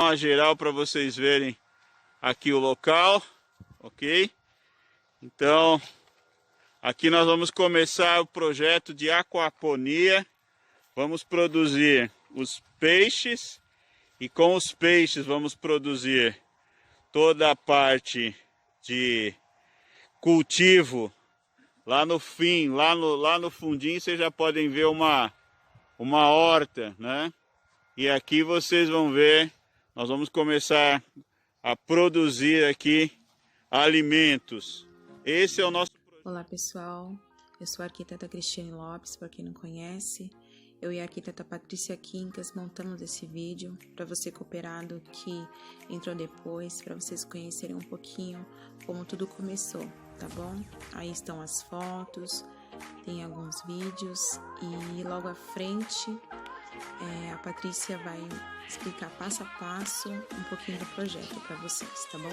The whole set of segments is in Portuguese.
Uma geral para vocês verem aqui o local, ok? Então, aqui nós vamos começar o projeto de aquaponia. Vamos produzir os peixes e com os peixes vamos produzir toda a parte de cultivo. Lá no fim, lá no fundinho, vocês já podem ver uma horta, né? E aqui vocês vão ver, nós vamos começar a produzir aqui alimentos. Esse é o nosso... Olá pessoal, eu sou a arquiteta Cristiane Lopes, para quem não conhece. Eu e a arquiteta Patrícia Quincas montamos esse vídeo para você cooperado que entrou depois, para vocês conhecerem um pouquinho como tudo começou, tá bom? Aí estão as fotos, tem alguns vídeos e logo à frente a Patrícia vai explicar passo a passo um pouquinho do projeto para vocês, tá bom?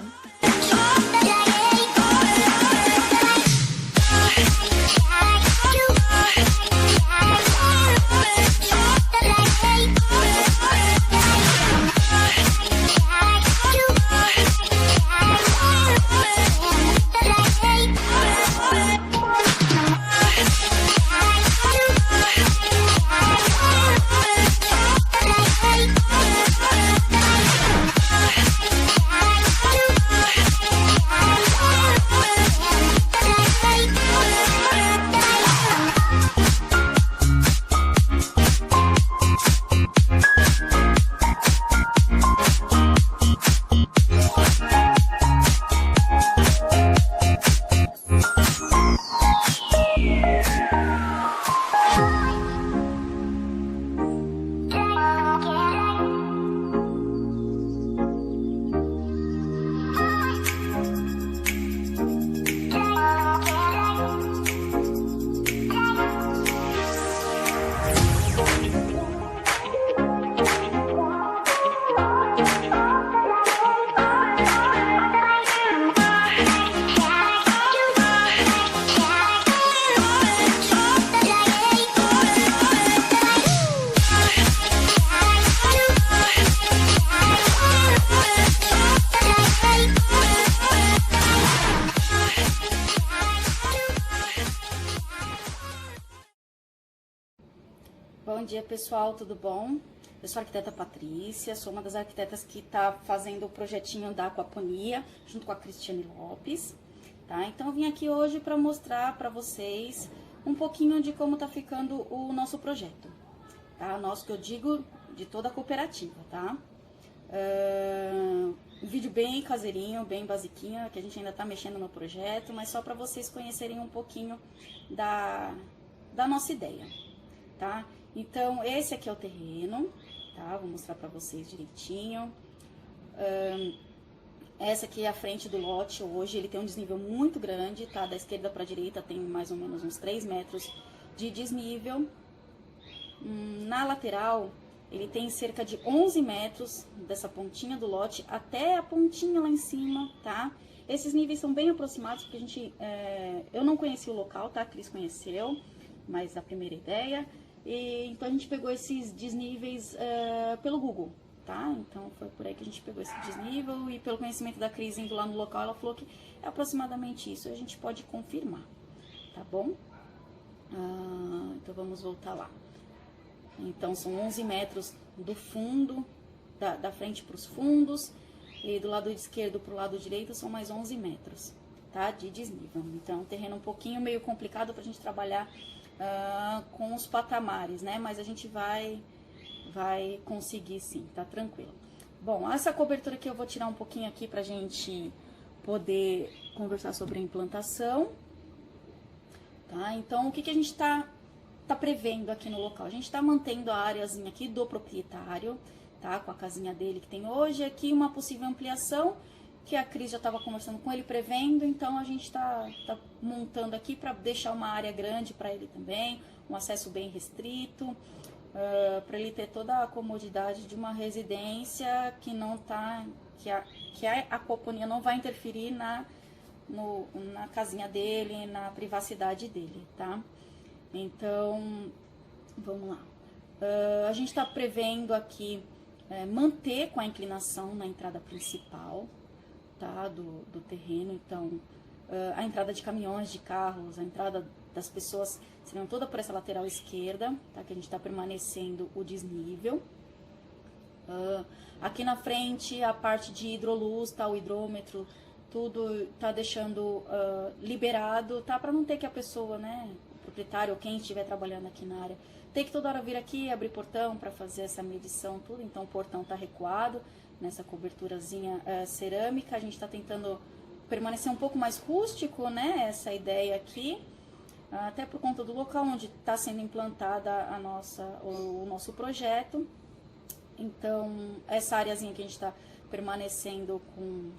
Bom dia pessoal, tudo bom? Eu sou a arquiteta Patrícia, sou uma das arquitetas que está fazendo o projetinho da aquaponia junto com a Cristiane Lopes, tá? Então eu vim aqui hoje para mostrar para vocês um pouquinho de como está ficando o nosso projeto, tá? Nosso que eu digo de toda a cooperativa, tá? Um vídeo bem caseirinho, bem basiquinho, que a gente ainda está mexendo no projeto, mas só para vocês conhecerem um pouquinho da nossa ideia, tá? Então, esse aqui é o terreno, tá? Vou mostrar pra vocês direitinho. Essa aqui é a frente do lote hoje, ele tem um desnível muito grande, tá? Da esquerda pra direita tem mais ou menos uns 3 metros de desnível. Na lateral, ele tem cerca de 11 metros dessa pontinha do lote até a pontinha lá em cima, tá? Esses níveis são bem aproximados, porque a gente... eu não conheci o local, tá? A Cris conheceu, mas a primeira ideia... então a gente pegou esses desníveis pelo Google, tá? Então foi por aí que a gente pegou esse desnível e pelo conhecimento da Cris indo lá no local, ela falou que é aproximadamente isso, a gente pode confirmar, tá bom? Então vamos voltar lá. Então são 11 metros do fundo, da frente para os fundos, e do lado esquerdo para o lado direito são mais 11 metros, tá? De desnível. Então terreno um pouquinho meio complicado para a gente trabalhar com os patamares, né? Mas a gente vai conseguir sim, tá tranquilo. Bom, essa cobertura aqui eu vou tirar um pouquinho aqui pra gente poder conversar sobre a implantação, tá? Então, o que a gente tá prevendo aqui no local? A gente tá mantendo a áreazinha aqui do proprietário, tá? Com a casinha dele que tem hoje, aqui uma possível ampliação, que a Cris já estava conversando com ele, prevendo, então a gente tá montando aqui para deixar uma área grande para ele também, um acesso bem restrito, para ele ter toda a comodidade de uma residência que não tá, que a aquaponia não vai interferir na casinha dele, na privacidade dele, tá? Então, vamos lá. A gente está prevendo aqui manter com a inclinação na entrada principal, tá, do terreno. Então, a entrada de caminhões, de carros, a entrada das pessoas seriam toda por essa lateral esquerda, tá, que a gente está permanecendo o desnível. Aqui na frente, a parte de hidroluz, tá, o hidrômetro, tudo tá deixando liberado, tá, para não ter que a pessoa, né, o proprietário ou quem estiver trabalhando aqui na área, tem que toda hora vir aqui, abrir portão para fazer essa medição, tudo. Então o portão tá recuado nessa coberturazinha cerâmica. A gente está tentando permanecer um pouco mais rústico, né, essa ideia aqui, até por conta do local onde está sendo implantada o nosso projeto. Então, essa areazinha que a gente está permanecendo com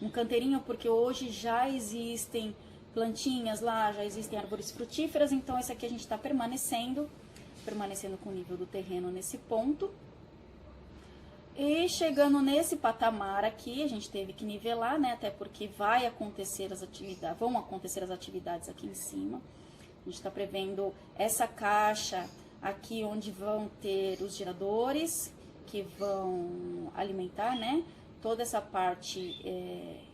um canteirinho, porque hoje já existem plantinhas lá, já existem árvores frutíferas, então esse aqui a gente está permanecendo com o nível do terreno nesse ponto. E chegando nesse patamar aqui, a gente teve que nivelar, né, até porque vão acontecer as atividades aqui em cima. A gente está prevendo essa caixa aqui onde vão ter os geradores, que vão alimentar, né, toda essa parte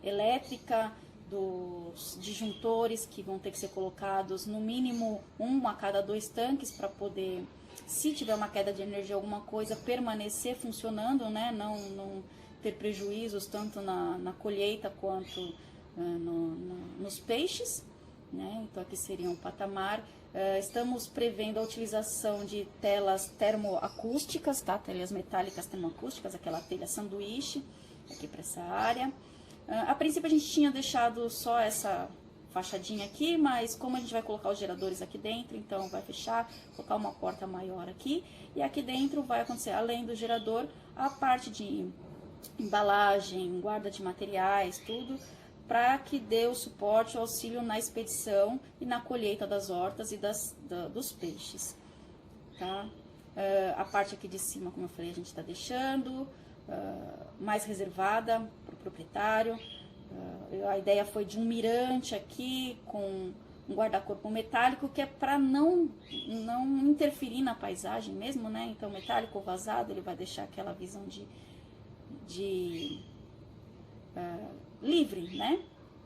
elétrica, dos disjuntores que vão ter que ser colocados no mínimo 1 a cada 2 tanques para poder, se tiver uma queda de energia, alguma coisa, permanecer funcionando, né, não ter prejuízos tanto na colheita quanto nos peixes, né. Então aqui seria um patamar. Estamos prevendo a utilização de telas termoacústicas, tá? Telhas metálicas termoacústicas, aquela telha sanduíche, aqui para essa área. A princípio a gente tinha deixado só essa fachadinha aqui, mas como a gente vai colocar os geradores aqui dentro, então vai fechar, colocar uma porta maior aqui. E aqui dentro vai acontecer, além do gerador, a parte de embalagem, guarda de materiais, tudo, para que dê o suporte, o auxílio na expedição e na colheita das hortas e dos peixes, tá? A parte aqui de cima, como eu falei, a gente está deixando mais reservada para o proprietário. A ideia foi de um mirante aqui com um guarda-corpo metálico, que é para não interferir na paisagem mesmo, né? Então, metálico ou vazado, ele vai deixar aquela visão livre, né?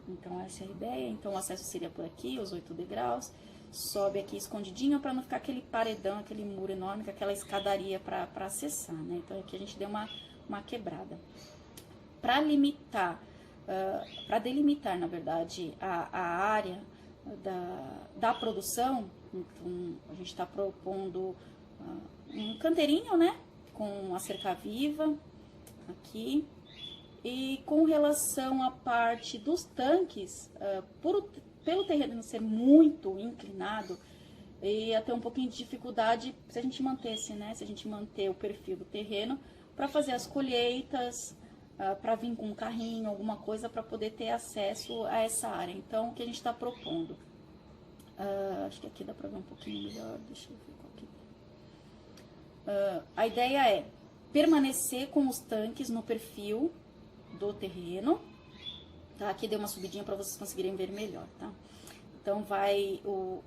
Então essa é a ideia. Então o acesso seria por aqui, os 8 degraus, sobe aqui escondidinho para não ficar aquele paredão, aquele muro enorme, com aquela escadaria para acessar, né? Então aqui a gente deu uma quebrada para delimitar, na verdade, a área da produção. Então a gente está propondo um canteirinho, né, com a cerca viva aqui. E com relação à parte dos tanques, pelo terreno ser muito inclinado, ia ter um pouquinho de dificuldade se a gente mantesse, né? Se a gente manter o perfil do terreno para fazer as colheitas, para vir com um carrinho, alguma coisa para poder ter acesso a essa área. Então, o que a gente está propondo? Acho que aqui dá para ver um pouquinho melhor, deixa eu ver qual que é. A ideia é permanecer com os tanques no perfil do terreno, tá? Aqui deu uma subidinha para vocês conseguirem ver melhor, tá? Então o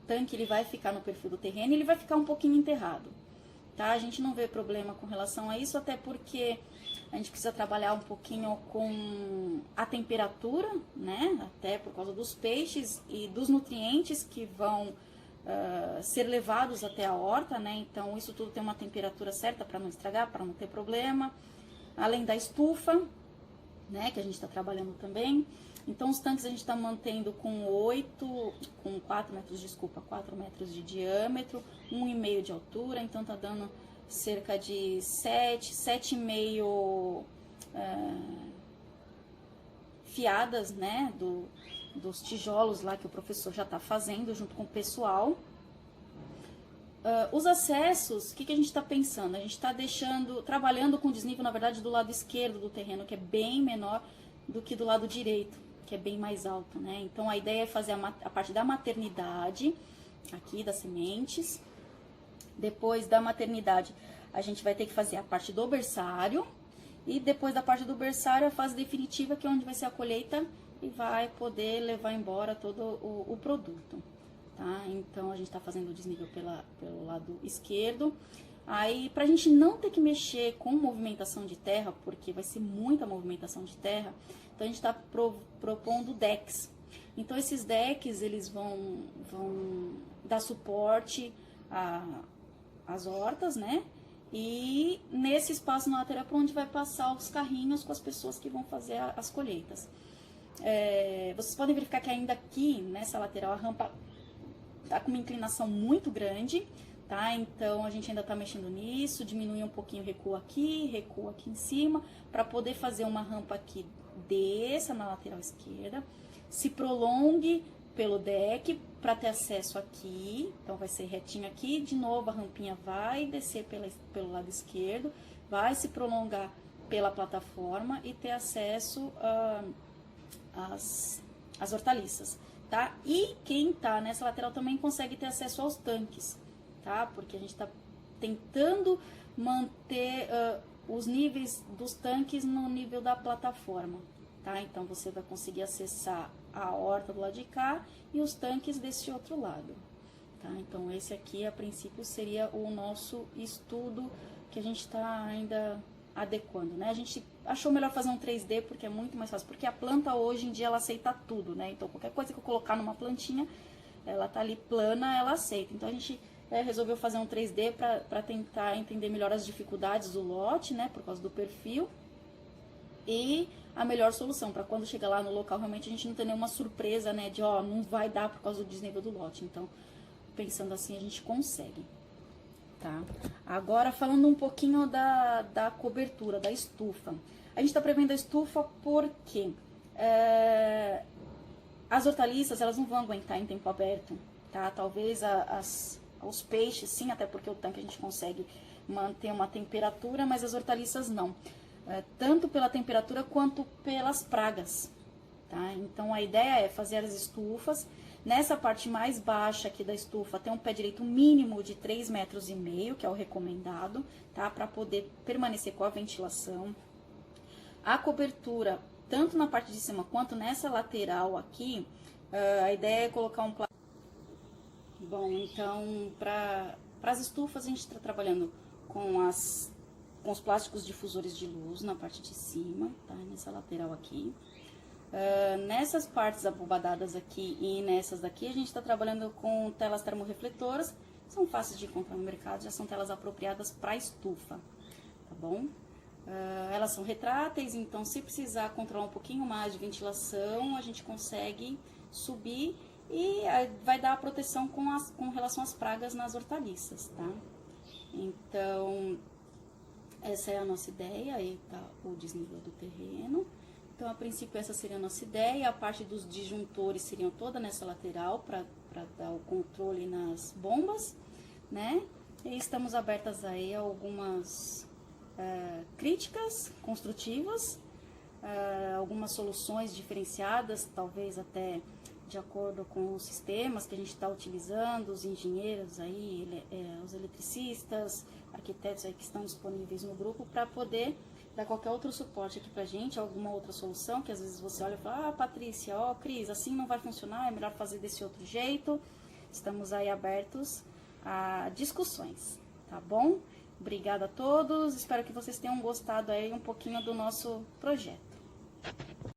tanque ele vai ficar no perfil do terreno e ele vai ficar um pouquinho enterrado, tá? A gente não vê problema com relação a isso, até porque a gente precisa trabalhar um pouquinho com a temperatura, né? Até por causa dos peixes e dos nutrientes que vão ser levados até a horta, né? Então isso tudo tem uma temperatura certa para não estragar, para não ter problema. Além da estufa, né, que a gente está trabalhando também. Então, os tanques a gente está mantendo com 4 metros de diâmetro, 1,5 de altura. Então, tá dando cerca de 7,5 fiadas, né, dos tijolos lá que o professor já está fazendo junto com o pessoal. Os acessos, o que a gente está pensando? A gente está trabalhando com desnível, na verdade, do lado esquerdo do terreno, que é bem menor do que do lado direito, que é bem mais alto, né? Então, a ideia é fazer a parte da maternidade, aqui das sementes. Depois da maternidade, a gente vai ter que fazer a parte do berçário. E depois da parte do berçário, a fase definitiva, que é onde vai ser a colheita e vai poder levar embora todo o produto. Tá? Então, a gente está fazendo o desnível pelo lado esquerdo. Aí, pra gente não ter que mexer com movimentação de terra, porque vai ser muita movimentação de terra, então a gente está propondo decks. Então, esses decks, eles vão dar suporte às hortas, né? E nesse espaço na lateral para onde vai passar os carrinhos com as pessoas que vão fazer as colheitas. Vocês podem verificar que ainda aqui, nessa lateral, a rampa tá com uma inclinação muito grande, tá? Então, a gente ainda tá mexendo nisso, diminui um pouquinho, recua aqui em cima, para poder fazer uma rampa que desça na lateral esquerda, se prolongue pelo deck para ter acesso aqui, então vai ser retinho aqui, de novo a rampinha vai descer pelo lado esquerdo, vai se prolongar pela plataforma e ter acesso às hortaliças, tá? E quem tá nessa lateral também consegue ter acesso aos tanques, tá? Porque a gente tá tentando manter os níveis dos tanques no nível da plataforma, tá? Então você vai conseguir acessar a horta do lado de cá e os tanques desse outro lado, tá? Então esse aqui a princípio seria o nosso estudo que a gente está ainda adequando, né? A gente achou melhor fazer um 3D porque é muito mais fácil, porque a planta hoje em dia ela aceita tudo, né? Então qualquer coisa que eu colocar numa plantinha, ela tá ali plana, ela aceita. Então a gente resolveu fazer um 3D para tentar entender melhor as dificuldades do lote, né? Por causa do perfil. E a melhor solução, para quando chegar lá no local, realmente a gente não ter nenhuma surpresa, né, de ó, não vai dar por causa do desnível do lote. Então, pensando assim, a gente consegue, tá? Agora, falando um pouquinho da cobertura, da estufa. A gente tá prevendo a estufa porque as hortaliças, elas não vão aguentar em tempo aberto, tá? Talvez os peixes, sim, até porque o tanque a gente consegue manter uma temperatura, mas as hortaliças não. Tanto pela temperatura quanto pelas pragas, tá? Então a ideia é fazer as estufas. Nessa parte mais baixa aqui da estufa tem um pé direito mínimo de 3,5 metros, que é o recomendado, tá? Para poder permanecer com a ventilação. A cobertura, tanto na parte de cima quanto nessa lateral aqui, a ideia é colocar um plástico. Bom, então para as estufas a gente está trabalhando com os plásticos difusores de luz na parte de cima, tá? Nessa lateral aqui. Nessas partes abobadadas aqui e nessas daqui, a gente está trabalhando com telas termorrefletoras. São fáceis de encontrar no mercado, já são telas apropriadas para estufa, tá bom? Elas são retráteis, então se precisar controlar um pouquinho mais de ventilação, a gente consegue subir e vai dar a proteção com relação às pragas nas hortaliças, tá? Então, essa é a nossa ideia, aí tá o desnível do terreno. Então, a princípio, essa seria a nossa ideia. A parte dos disjuntores seriam toda nessa lateral, para dar o controle nas bombas, né? E estamos abertas aí a algumas críticas construtivas, algumas soluções diferenciadas, talvez até de acordo com os sistemas que a gente está utilizando, os engenheiros aí, os eletricistas, arquitetos aí que estão disponíveis no grupo para poder dar qualquer outro suporte aqui pra gente, alguma outra solução, que às vezes você olha e fala, Patrícia, Cris, assim não vai funcionar, é melhor fazer desse outro jeito. Estamos aí abertos a discussões, tá bom? Obrigada a todos, espero que vocês tenham gostado aí um pouquinho do nosso projeto.